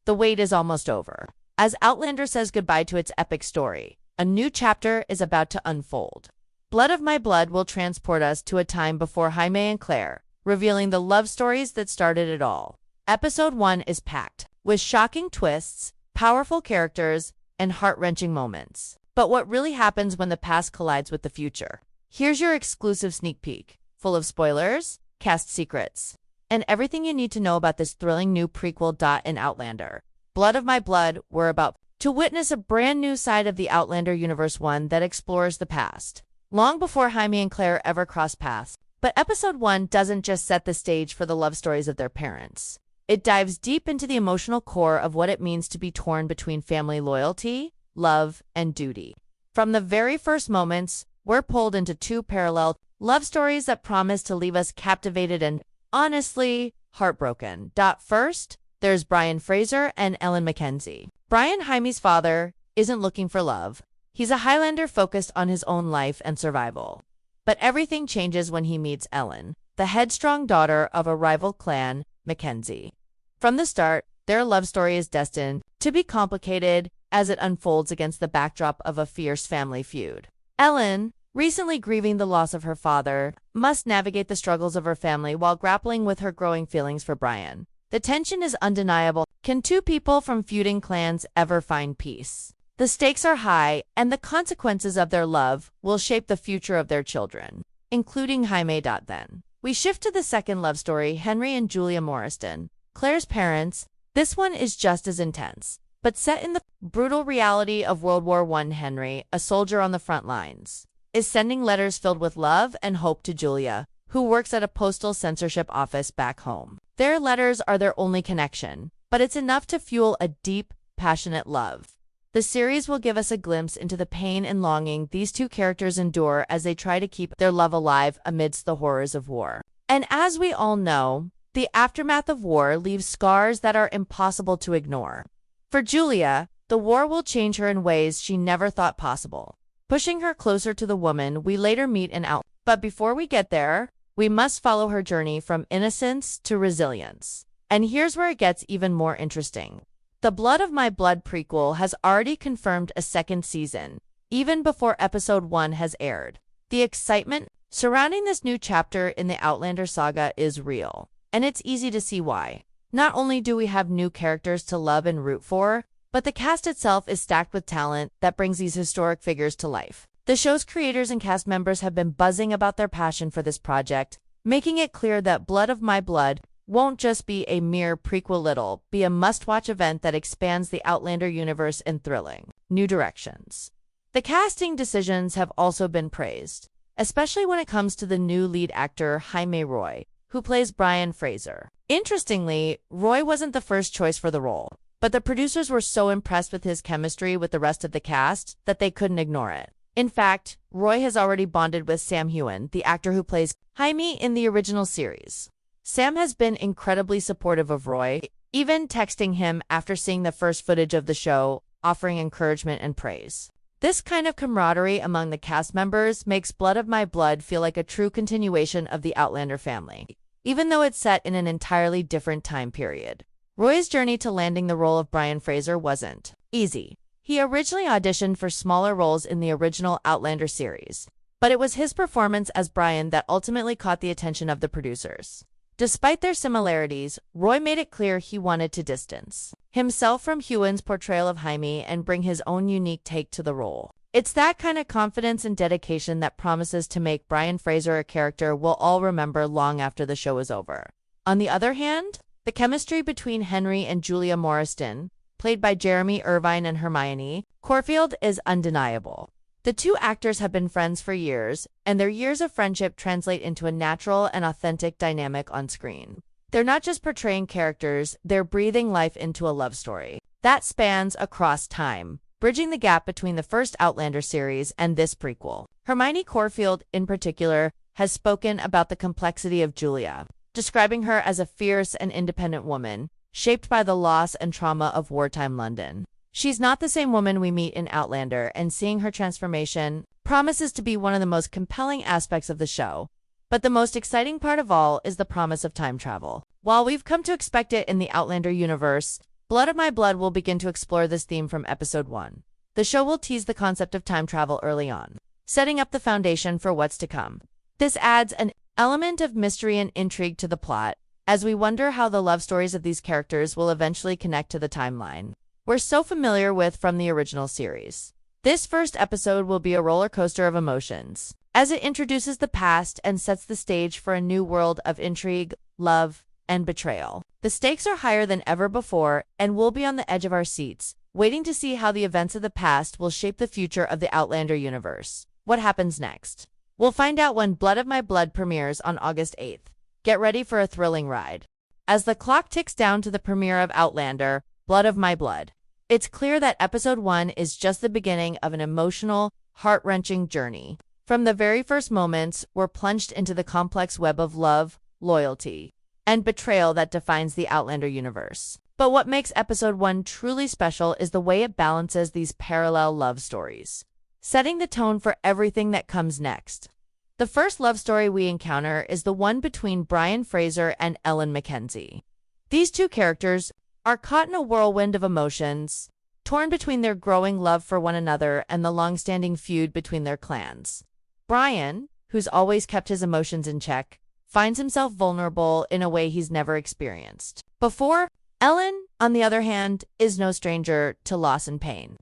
the wait is almost over. As Outlander says goodbye to its epic story, a new chapter is about to unfold. Blood of My Blood will transport us to a time before Jaime and Claire, revealing the love stories that started it all. Episode 1 is packed with shocking twists, powerful characters, and heart-wrenching moments. But what really happens when the past collides with the future? Here's your exclusive sneak peek, full of spoilers, cast secrets, and everything you need to know about this thrilling new prequel. In Outlander, Blood of My Blood, we're about to witness a brand new side of the Outlander universe, one that explores the past, long before Jaime and Claire ever cross paths. But Episode 1 doesn't just set the stage for the love stories of their parents. It dives deep into the emotional core of what it means to be torn between family loyalty, love, and duty. From the very first moments, we're pulled into two parallel love stories that promise to leave us captivated and, honestly, heartbroken. First, there's Brian Fraser and Ellen Mackenzie. Brian, Jaime's father, isn't looking for love. He's a Highlander focused on his own life and survival. But everything changes when he meets Ellen, the headstrong daughter of a rival clan, Mackenzie. From the start, their love story is destined to be complicated as it unfolds against the backdrop of a fierce family feud. Ellen, recently grieving the loss of her father, must navigate the struggles of her family while grappling with her growing feelings for Brian. The tension is undeniable. Can two people from feuding clans ever find peace? The stakes are high, and the consequences of their love will shape the future of their children, including Jaime. Then, we shift to the second love story, Henry and Julia Morriston, Claire's parents. This one is just as intense, but set in the brutal reality of World War I. Henry, a soldier on the front lines, is sending letters filled with love and hope to Julia, who works at a postal censorship office back home. Their letters are their only connection, but it's enough to fuel a deep, passionate love. The series will give us a glimpse into the pain and longing these two characters endure as they try to keep their love alive amidst the horrors of war. And as we all know, the aftermath of war leaves scars that are impossible to ignore. For Julia, the war will change her in ways she never thought possible, pushing her closer to the woman we later meet in Outlander. But before we get there, we must follow her journey from innocence to resilience. And here's where it gets even more interesting. The Blood of My Blood prequel has already confirmed a second season, even before Episode 1 has aired. The excitement surrounding this new chapter in the Outlander saga is real, and it's easy to see why. Not only do we have new characters to love and root for, but the cast itself is stacked with talent that brings these historic figures to life. The show's creators and cast members have been buzzing about their passion for this project, making it clear that Blood of My Blood won't just be a mere prequel, it'll be a must-watch event that expands the Outlander universe in thrilling new directions. The casting decisions have also been praised, especially when it comes to the new lead actor Jaime Roy, who plays Brian Fraser. Interestingly, Roy wasn't the first choice for the role, but the producers were so impressed with his chemistry with the rest of the cast that they couldn't ignore it. In fact, Roy has already bonded with Sam Heughan, the actor who plays Jaime in the original series. Sam has been incredibly supportive of Roy, even texting him after seeing the first footage of the show, offering encouragement and praise. This kind of camaraderie among the cast members makes Blood of My Blood feel like a true continuation of the Outlander family, even though it's set in an entirely different time period. Roy's journey to landing the role of Brian Fraser wasn't easy. He originally auditioned for smaller roles in the original Outlander series, but it was his performance as Brian that ultimately caught the attention of the producers. Despite their similarities, Roy made it clear he wanted to distance himself from Heughan's portrayal of Jaime and bring his own unique take to the role. It's that kind of confidence and dedication that promises to make Brian Fraser a character we'll all remember long after the show is over. On the other hand, the chemistry between Henry and Julia Morriston, played by Jeremy Irvine and Hermione Corfield, is undeniable. The two actors have been friends for years, and their years of friendship translate into a natural and authentic dynamic on screen. They're not just portraying characters, they're breathing life into a love story that spans across time, bridging the gap between the first Outlander series and this prequel. Hermione Corfield, in particular, has spoken about the complexity of Julia, describing her as a fierce and independent woman, shaped by the loss and trauma of wartime London. She's not the same woman we meet in Outlander, and seeing her transformation promises to be one of the most compelling aspects of the show. But the most exciting part of all is the promise of time travel. While we've come to expect it in the Outlander universe, Blood of My Blood will begin to explore this theme from episode 1. The show will tease the concept of time travel early on, setting up the foundation for what's to come. This adds an element of mystery and intrigue to the plot, as we wonder how the love stories of these characters will eventually connect to the timeline we're so familiar with from the original series. This first episode will be a roller coaster of emotions, as it introduces the past and sets the stage for a new world of intrigue, love, and betrayal. The stakes are higher than ever before, and we'll be on the edge of our seats, waiting to see how the events of the past will shape the future of the Outlander universe. What happens next? We'll find out when Blood of My Blood premieres on August 8th. Get ready for a thrilling ride. As the clock ticks down to the premiere of Outlander, Blood of My Blood, it's clear that episode 1 is just the beginning of an emotional, heart-wrenching journey. From the very first moments, we're plunged into the complex web of love, loyalty, and betrayal that defines the Outlander universe. But what makes episode 1 truly special is the way it balances these parallel love stories, setting the tone for everything that comes next. The first love story we encounter is the one between Brian Fraser and Ellen Mackenzie. These two characters are caught in a whirlwind of emotions, torn between their growing love for one another and the long-standing feud between their clans. Brian, who's always kept his emotions in check, finds himself vulnerable in a way he's never experienced before. Ellen, on the other hand, is no stranger to loss and pain.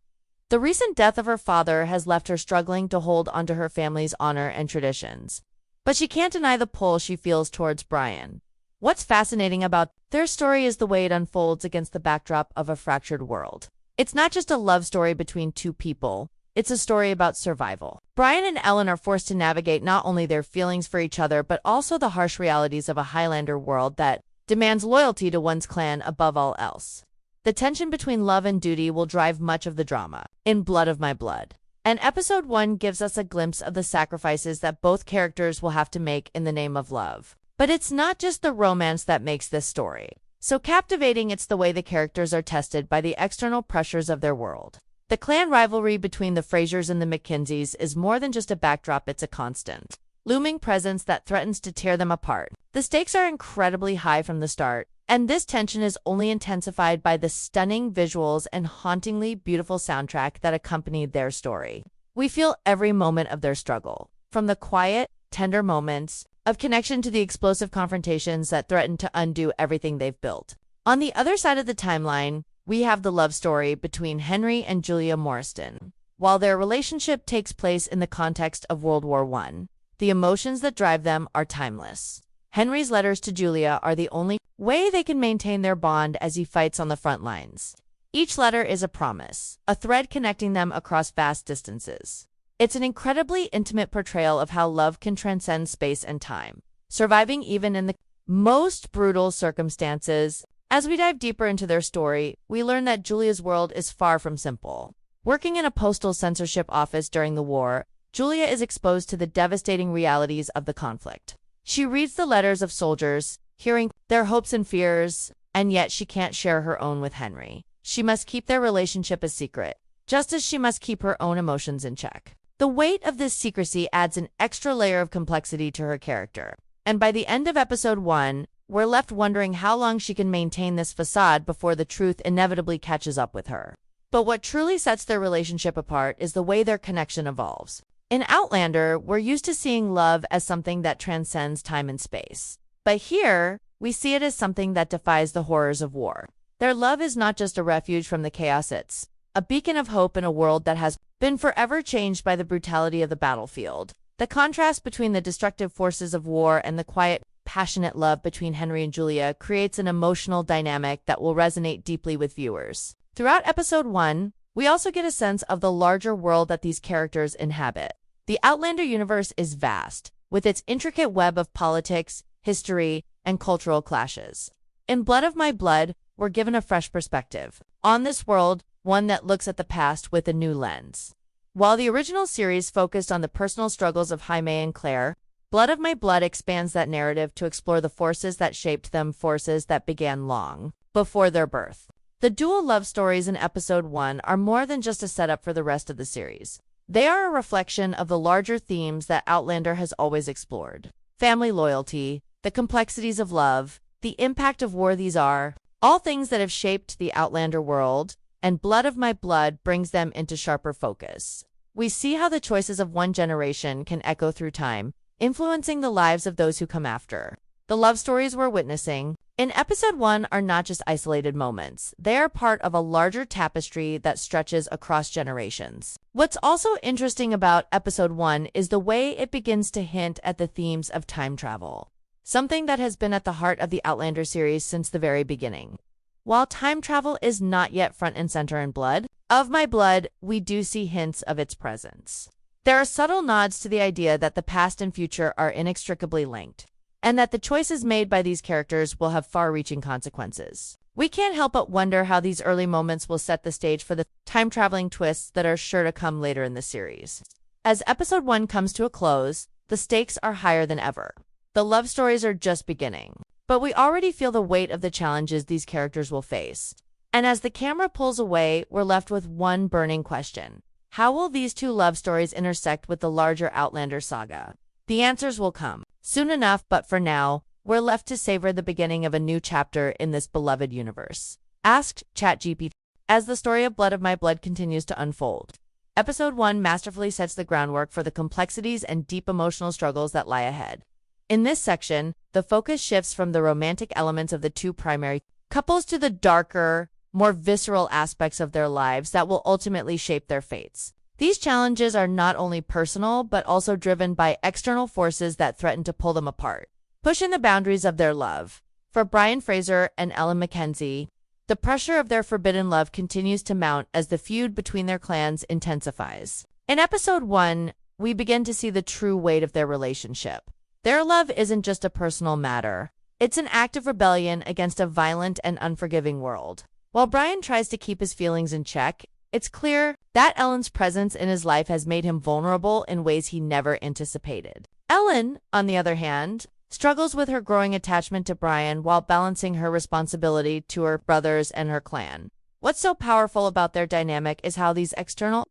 The recent death of her father has left her struggling to hold onto her family's honor and traditions, but she can't deny the pull she feels towards Brian. What's fascinating about their story is the way it unfolds against the backdrop of a fractured world. It's not just a love story between two people, it's a story about survival. Brian and Ellen are forced to navigate not only their feelings for each other, but also the harsh realities of a Highlander world that demands loyalty to one's clan above all else. The tension between love and duty will drive much of the drama in Blood of My Blood. And episode 1 gives us a glimpse of the sacrifices that both characters will have to make in the name of love. But it's not just the romance that makes this story so captivating, it's the way the characters are tested by the external pressures of their world. The clan rivalry between the Frasers and the Mackenzies is more than just a backdrop, it's a constant, looming presence that threatens to tear them apart. The stakes are incredibly high from the start, and this tension is only intensified by the stunning visuals and hauntingly beautiful soundtrack that accompanied their story. We feel every moment of their struggle, from the quiet, tender moments of connection to the explosive confrontations that threaten to undo everything they've built. On the other side of the timeline, we have the love story between Henry and Julia Morriston. While their relationship takes place in the context of World War I, the emotions that drive them are timeless. Henry's letters to Julia are the only way they can maintain their bond as he fights on the front lines. Each letter is a promise, a thread connecting them across vast distances. It's an incredibly intimate portrayal of how love can transcend space and time, surviving even in the most brutal circumstances. As we dive deeper into their story, we learn that Julia's world is far from simple. Working in a postal censorship office during the war, Julia is exposed to the devastating realities of the conflict. She reads the letters of soldiers, hearing their hopes and fears, and yet she can't share her own with Henry. She must keep their relationship a secret, just as she must keep her own emotions in check. The weight of this secrecy adds an extra layer of complexity to her character, and by the end of episode 1, we're left wondering how long she can maintain this facade before the truth inevitably catches up with her. But what truly sets their relationship apart is the way their connection evolves. In Outlander, we're used to seeing love as something that transcends time and space. But here, we see it as something that defies the horrors of war. Their love is not just a refuge from the chaos, it's a beacon of hope in a world that has been forever changed by the brutality of the battlefield. The contrast between the destructive forces of war and the quiet, passionate love between Henry and Julia creates an emotional dynamic that will resonate deeply with viewers. Throughout episode 1, we also get a sense of the larger world that these characters inhabit. The Outlander universe is vast, with its intricate web of politics, history, and cultural clashes. In Blood of My Blood, we're given a fresh perspective on this world, one that looks at the past with a new lens. While the original series focused on the personal struggles of Jaime and Claire, Blood of My Blood expands that narrative to explore the forces that shaped them, forces that began long before their birth. The dual love stories in episode 1 are more than just a setup for the rest of the series. They are a reflection of the larger themes that Outlander has always explored. Family loyalty, the complexities of love, the impact of war. These are all things that have shaped the Outlander world, and Blood of My Blood brings them into sharper focus. We see how the choices of one generation can echo through time, influencing the lives of those who come after. The love stories we're witnessing in episode 1 are not just isolated moments. They are part of a larger tapestry that stretches across generations. What's also interesting about episode 1 is the way it begins to hint at the themes of time travel, something that has been at the heart of the Outlander series since the very beginning. While time travel is not yet front and center in Blood of My Blood, we do see hints of its presence. There are subtle nods to the idea that the past and future are inextricably linked, and that the choices made by these characters will have far-reaching consequences. We can't help but wonder how these early moments will set the stage for the time-traveling twists that are sure to come later in the series. As episode 1 comes to a close, the stakes are higher than ever. The love stories are just beginning, but we already feel the weight of the challenges these characters will face. And as the camera pulls away, we're left with one burning question. How will these two love stories intersect with the larger Outlander saga? The answers will come soon enough, but for now, we're left to savor the beginning of a new chapter in this beloved universe. Asked ChatGPT as the story of Blood of My Blood continues to unfold. Episode 1 masterfully sets the groundwork for the complexities and deep emotional struggles that lie ahead. In this section, the focus shifts from the romantic elements of the two primary couples to the darker, more visceral aspects of their lives that will ultimately shape their fates. These challenges are not only personal, but also driven by external forces that threaten to pull them apart, pushing the boundaries of their love. For Brian Fraser and Ellen Mackenzie, the pressure of their forbidden love continues to mount as the feud between their clans intensifies. In episode 1, we begin to see the true weight of their relationship. Their love isn't just a personal matter. It's an act of rebellion against a violent and unforgiving world. While Brian tries to keep his feelings in check, it's clear that Ellen's presence in his life has made him vulnerable in ways he never anticipated. Ellen, on the other hand, struggles with her growing attachment to Brian while balancing her responsibility to her brothers and her clan. What's so powerful about their dynamic is how these external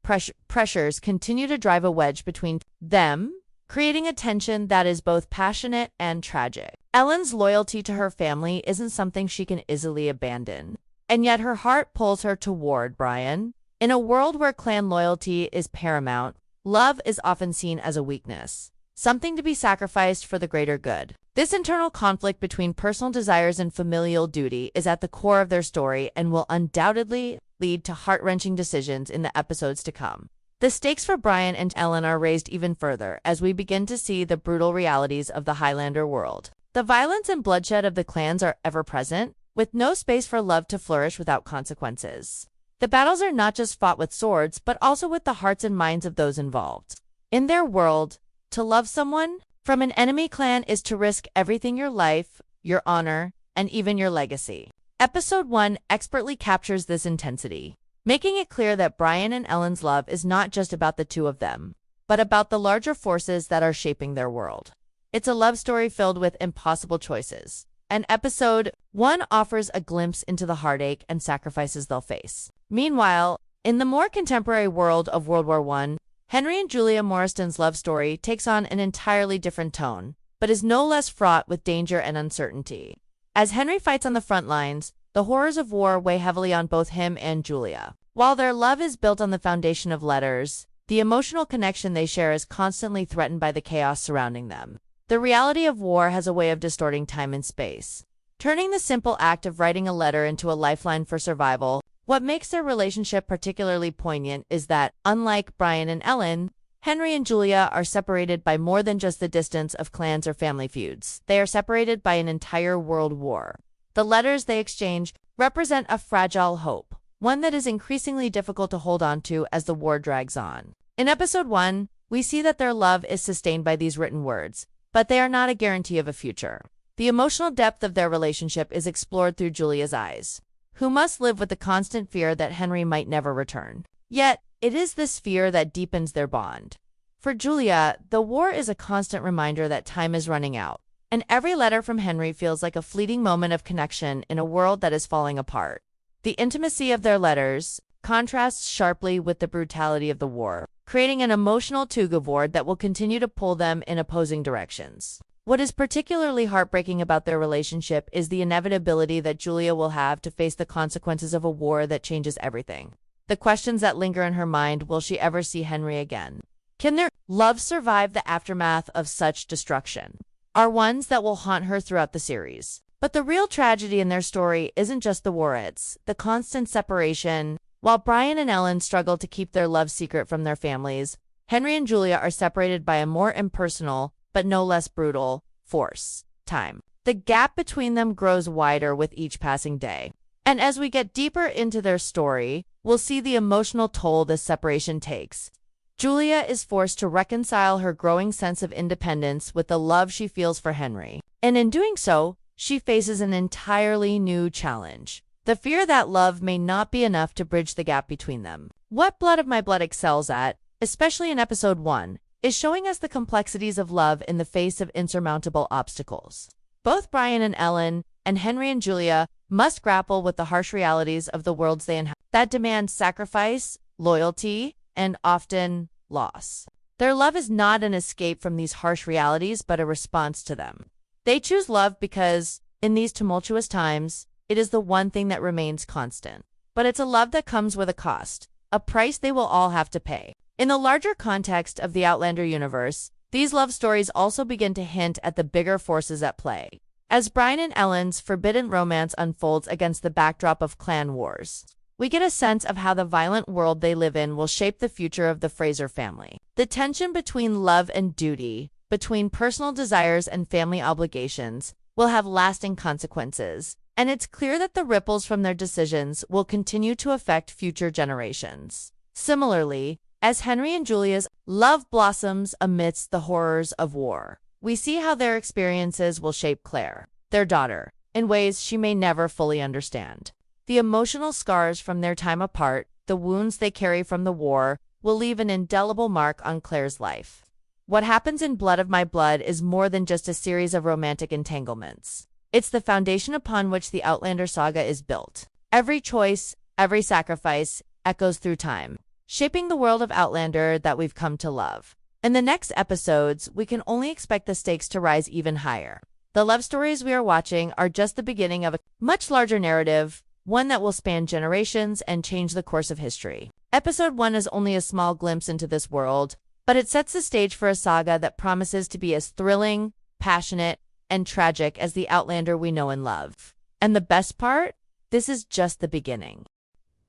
pressures continue to drive a wedge between them, creating a tension that is both passionate and tragic. Ellen's loyalty to her family isn't something she can easily abandon, and yet her heart pulls her toward Brian. In a world where clan loyalty is paramount, love is often seen as a weakness, something to be sacrificed for the greater good. This internal conflict between personal desires and familial duty is at the core of their story and will undoubtedly lead to heart-wrenching decisions in the episodes to come. The stakes for Brian and Ellen are raised even further as we begin to see the brutal realities of the Highlander world. The violence and bloodshed of the clans are ever present, with no space for love to flourish without consequences. The battles are not just fought with swords, but also with the hearts and minds of those involved. In their world, to love someone from an enemy clan is to risk everything: your life, your honor, and even your legacy. Episode 1 expertly captures this intensity, making it clear that Brian and Ellen's love is not just about the two of them, but about the larger forces that are shaping their world. It's a love story filled with impossible choices, and episode 1 offers a glimpse into the heartache and sacrifices they'll face. Meanwhile, in the more contemporary world of World War I, Henry and Julia Morriston's love story takes on an entirely different tone, but is no less fraught with danger and uncertainty. As Henry fights on the front lines, the horrors of war weigh heavily on both him and Julia. While their love is built on the foundation of letters, the emotional connection they share is constantly threatened by the chaos surrounding them. The reality of war has a way of distorting time and space, turning the simple act of writing a letter into a lifeline for survival. What makes their relationship particularly poignant is that, unlike Brian and Ellen, Henry and Julia are separated by more than just the distance of clans or family feuds. They are separated by an entire world war. The letters they exchange represent a fragile hope, one that is increasingly difficult to hold on to as the war drags on. In episode 1, we see that their love is sustained by these written words, but they are not a guarantee of a future. The emotional depth of their relationship is explored through Julia's eyes, who must live with the constant fear that Henry might never return. Yet, it is this fear that deepens their bond. For Julia, the war is a constant reminder that time is running out, and every letter from Henry feels like a fleeting moment of connection in a world that is falling apart. The intimacy of their letters contrasts sharply with the brutality of the war, creating an emotional tug of war that will continue to pull them in opposing directions. What is particularly heartbreaking about their relationship is the inevitability that Julia will have to face the consequences of a war that changes everything. The questions that linger in her mind: will she ever see Henry again? Can their love survive the aftermath of such destruction? Are ones that will haunt her throughout the series. But the real tragedy in their story isn't just the war, it's the constant separation. While Brian and Ellen struggle to keep their love secret from their families, Henry and Julia are separated by a more impersonal, but no less brutal, force: time. The gap between them grows wider with each passing day. And as we get deeper into their story, we'll see the emotional toll this separation takes. Julia is forced to reconcile her growing sense of independence with the love she feels for Henry. And in doing so, she faces an entirely new challenge: the fear that love may not be enough to bridge the gap between them. What Blood of My Blood excels at, especially in episode 1, is showing us the complexities of love in the face of insurmountable obstacles. Both Brian and Ellen, and Henry and Julia, must grapple with the harsh realities of the worlds they inhabit that demand sacrifice, loyalty, and often loss. Their love is not an escape from these harsh realities, but a response to them. They choose love because, in these tumultuous times, it is the one thing that remains constant. But it's a love that comes with a cost, a price they will all have to pay. In the larger context of the Outlander universe, these love stories also begin to hint at the bigger forces at play. As Brian and Ellen's forbidden romance unfolds against the backdrop of clan wars, we get a sense of how the violent world they live in will shape the future of the Fraser family. The tension between love and duty, between personal desires and family obligations, will have lasting consequences, and it's clear that the ripples from their decisions will continue to affect future generations. Similarly, as Henry and Julia's love blossoms amidst the horrors of war, we see how their experiences will shape Claire, their daughter, in ways she may never fully understand. The emotional scars from their time apart, the wounds they carry from the war, will leave an indelible mark on Claire's life. What happens in Blood of My Blood is more than just a series of romantic entanglements. It's the foundation upon which the Outlander saga is built. Every choice, every sacrifice, echoes through time, shaping the world of Outlander that we've come to love. In the next episodes, we can only expect the stakes to rise even higher. The love stories we are watching are just the beginning of a much larger narrative, one that will span generations and change the course of history. Episode 1 is only a small glimpse into this world, but it sets the stage for a saga that promises to be as thrilling, passionate, and tragic as the Outlander we know and love. And the best part? This is just the beginning.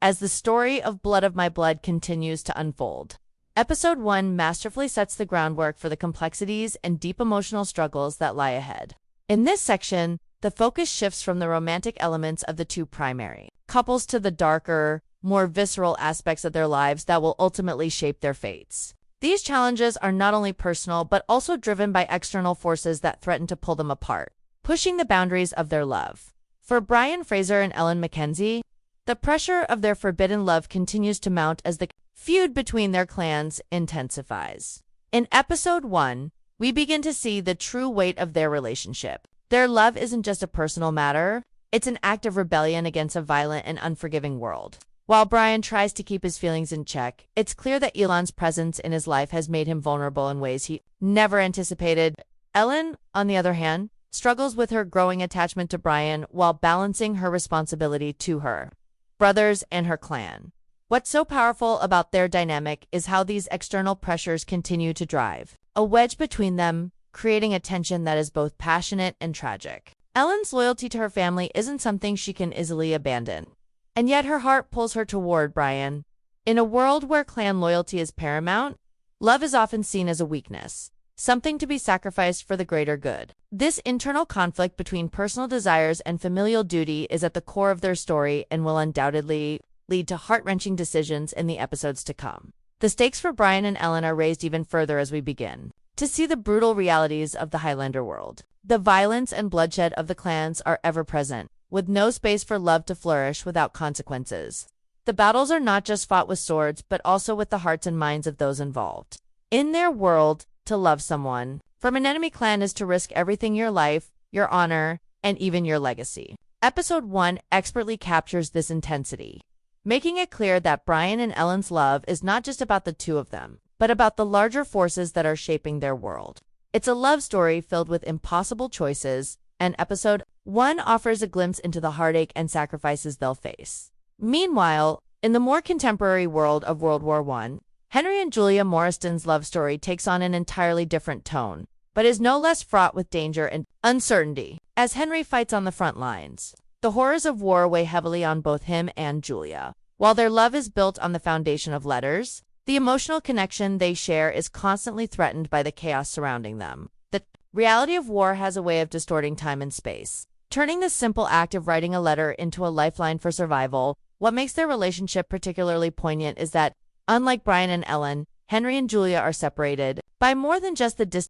As the story of Blood of My Blood continues to unfold, Episode 1 masterfully sets the groundwork for the complexities and deep emotional struggles that lie ahead. In this section, the focus shifts from the romantic elements of the two primary couples to the darker, more visceral aspects of their lives that will ultimately shape their fates. These challenges are not only personal but also driven by external forces that threaten to pull them apart, pushing the boundaries of their love. For Brian Fraser and Ellen Mackenzie, the pressure of their forbidden love continues to mount as the feud between their clans intensifies. In Episode 1, we begin to see the true weight of their relationship. Their love isn't just a personal matter, it's an act of rebellion against a violent and unforgiving world. While Brian tries to keep his feelings in check, it's clear that Elon's presence in his life has made him vulnerable in ways he never anticipated. Ellen, on the other hand, struggles with her growing attachment to Brian while balancing her responsibility to her brothers and her clan. What's so powerful about their dynamic is how these external pressures continue to drive a wedge between them, creating a tension that is both passionate and tragic. Ellen's loyalty to her family isn't something she can easily abandon, and yet her heart pulls her toward Brian. In a world where clan loyalty is paramount, love is often seen as a weakness, something to be sacrificed for the greater good. This internal conflict between personal desires and familial duty is at the core of their story and will undoubtedly lead to heart-wrenching decisions in the episodes to come. The stakes for Brian and Ellen are raised even further as we begin to see the brutal realities of the Highlander world. The violence and bloodshed of the clans are ever present, with no space for love to flourish without consequences. The battles are not just fought with swords, but also with the hearts and minds of those involved. In their world, to love someone from an enemy clan is to risk everything: your life, your honor, and even your legacy. Episode 1 expertly captures this intensity, making it clear that Brian and Ellen's love is not just about the two of them, but about the larger forces that are shaping their world. It's a love story filled with impossible choices, and episode 1 offers a glimpse into the heartache and sacrifices they'll face. Meanwhile, in the more contemporary world of World War I, Henry and Julia Morriston's love story takes on an entirely different tone, but is no less fraught with danger and uncertainty. As Henry fights on the front lines, the horrors of war weigh heavily on both him and Julia. While their love is built on the foundation of letters, the emotional connection they share is constantly threatened by the chaos surrounding them. The reality of war has a way of distorting time and space, turning the simple act of writing a letter into a lifeline for survival. What makes their relationship particularly poignant is that, unlike Brian and Ellen, Henry and Julia are separated by more than just the distance